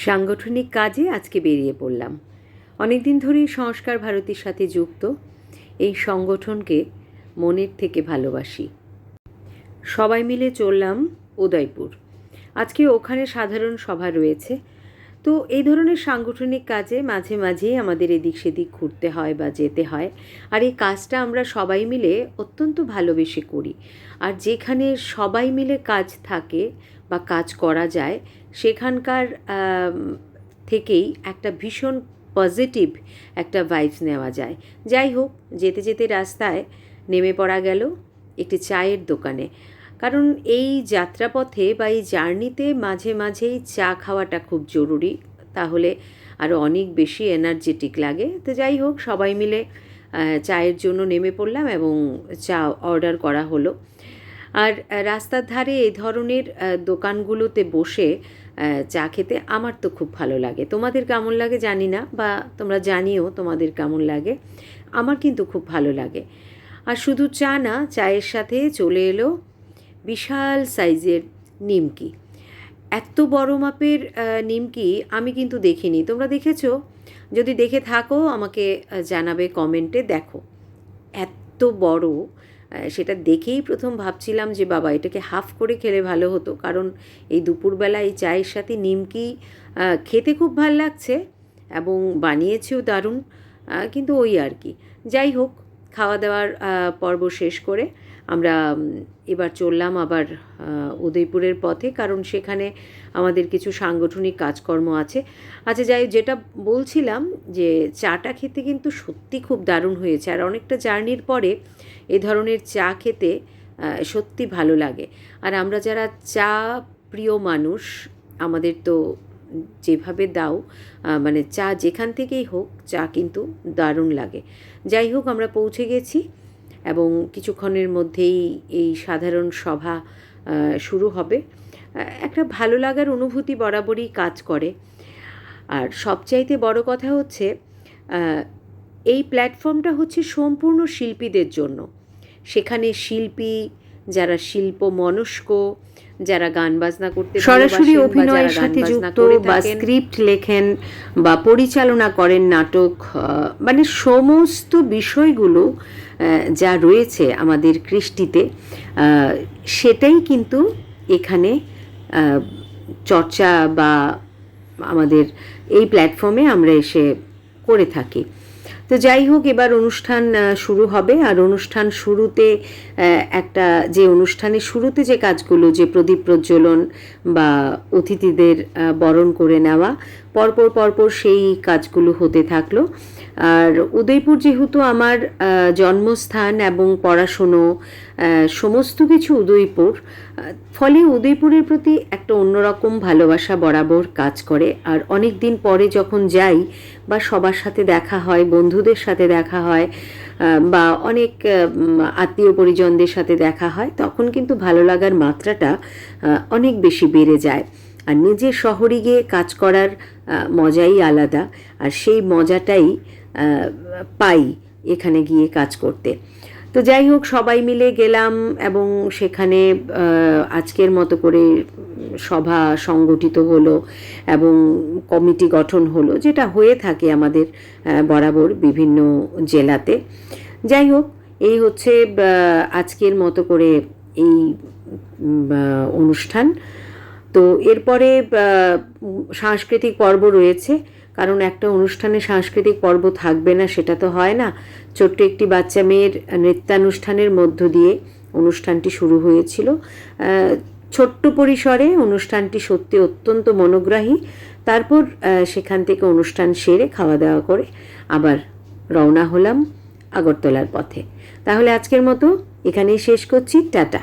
সাংগঠনিক কাজে আজকে বেরিয়ে পড়লাম। অনেক দিন ধরেই সংস্কার ভারতীর সাথে যুক্ত। এই সংগঠনকে মনের থেকে ভালোবাসি। সবাই মিলে চললাম উদয়পুর। আজকে ওখানে সাধারণ সভা রয়েছে। তো এই ধরনের সাংগঠনিক কাজে মাঝে মাঝেই আমাদের এদিক সেদিক ঘুরতে হয় বা যেতে হয়। আর এই কাজটা আমরা সবাই মিলে অত্যন্ত ভালোবেসে করি। আর যেখানে সবাই মিলে কাজ থাকে বা কাজ করা যায়, সেখানকার থেকেই একটা ভীষণ পজিটিভ একটা ভাইবস নেওয়া যায়। যাই হোক, যেতে যেতে রাস্তায় নেমে পড়া গেল একটি চায়ের দোকানে। কারণ এই যাত্রাপথে বা এই জার্নিতে মাঝে মাঝেই চা খাওয়াটা খুব জরুরি, তাহলে আরও অনেক বেশি এনার্জেটিক লাগে। তো যাই হোক, সবাই মিলে চায়ের জন্য নেমে পড়লাম এবং চা অর্ডার করা হলো। আর রাস্তার ধারে এই ধরনের দোকানগুলোতে বসে চা খেতে আমার তো খুব ভালো লাগে। তোমাদের কেমন লাগে জানি না, বা তোমরা জানিও তোমাদের কেমন লাগে। আমার কিন্তু খুব ভালো লাগে। আর শুধু চা না, চায়ের সাথে চলে এলো বিশাল সাইজের নিমকি। এত বড় মাপের নিমকি আমি কিন্তু দেখিনি। তোমরা দেখেছো? যদি দেখে থাকো আমাকে জানাবে কমেন্টে। দেখো, এত বড়, সেটা দেখেই প্রথম ভাবছিলাম যে বাবা, এটাকে হাফ করে খেলে ভালো হতো। কারণ এই দুপুরবেলা এই চায়ের সাথে নিমকি খেতে খুব ভাল লাগছে এবং বানিয়েছেও দারুণ। কিন্তু ওই আর কি। যাই হোক, খাওয়া দাওয়ার পর্ব শেষ করে আমরা এবার চললাম আবার উদয়পুরের পথে, কারণ সেখানে আমাদের কিছু সাংগঠনিক কাজকর্ম আছে। আচ্ছা, যাই, যেটা বলছিলাম যে চাটা খেতে কিন্তু সত্যি খুব দারুণ হয়েছে। আর অনেকটা জার্নির পরে এ ধরনের চা খেতে সত্যি ভালো লাগে। আর আমরা যারা চা প্রিয় মানুষ, আমাদের তো যেভাবে দাও, মানে চা যেখান থেকেই হোক, চা কিন্তু দারুণ লাগে। যাই হোক, আমরা পৌঁছে গেছি এবং কিছুক্ষণের মধ্যেই এই সাধারণ সভা শুরু হবে। একটা ভালো লাগার অনুভূতি বরাবরই কাজ করে। আর সবচাইতে বড় কথা হচ্ছে, এই প্ল্যাটফর্মটা হচ্ছে সম্পূর্ণ শিল্পীদের জন্য। সেখানে শিল্পী, যারা শিল্প মনস্ক, যারা গান বাজনা করতে সরাসরি অভিনয়ের সাথে যুক্ত বা স্ক্রিপ্ট লেখেন বা পরিচালনা করেন নাটক, মানে সমস্ত বিষয়গুলো যা রয়েছে আমাদের কৃষ্টিতে, সেটাই কিন্তু এখানে চর্চা বা আমাদের এই প্ল্যাটফর্মে আমরা এসে করে থাকি। তো যাই হোক, এবার অনুষ্ঠান শুরু হবে। আর অনুষ্ঠান শুরুতে একটা যে অনুষ্ঠানের শুরুতে যে কাজগুলো, যে প্রদীপ প্রজ্বলন বা অতিথিদের বরণ করে নেওয়া, পরপর সেই কাজগুলো হতে থাকলো। আর উদয়পুর যেহেতু আমার জন্মস্থান এবং পড়াশুনো সমস্ত কিছু উদয়পুর, ফলে উদয়পুরের প্রতি একটা অন্যরকম ভালোবাসা বরাবর কাজ করে। আর অনেক দিন পরে যখন যাই বা সবার সাথে দেখা হয়, বন্ধুদের সাথে দেখা হয় বা অনেক আত্মীয় পরিজনদের সাথে দেখা হয়, তখন কিন্তু ভালো লাগার মাত্রাটা অনেক বেশি বেড়ে যায়। আর নিজের শহরে গিয়ে কাজ করার মজাই আলাদা। আর সেই মজাটাই পাই এখানে গিয়ে কাজ করতে। তো যাই হোক, সবাই মিলে গেলাম এবং সেখানে আজকের মতো করে সভা সংগঠিত হলো এবং কমিটি গঠন হলো, যেটা হয়ে থাকে আমাদের বরাবর বিভিন্ন জেলাতে। যাই হোক, এই হচ্ছে আজকের মতো করে এই অনুষ্ঠান। তো এরপরে সাংস্কৃতিক পর্ব রয়েছে, কারণ একটা অনুষ্ঠানে সাংস্কৃতিক পর্ব থাকবে না সেটা তো হয় না। ছোট্ট একটি বাচ্চা মেয়ের নৃত্যানুষ্ঠানের মধ্য দিয়ে অনুষ্ঠানটি শুরু হয়েছিল। ছোট্ট পরিসরে অনুষ্ঠানটি সত্যি অত্যন্ত মনোগ্রাহী। তারপর সেখান থেকে অনুষ্ঠান সেরে খাওয়া দাওয়া করে আবার রওনা হলাম আগরতলার পথে। তাহলে আজকের মতো এখানেই শেষ করছি। টাটা।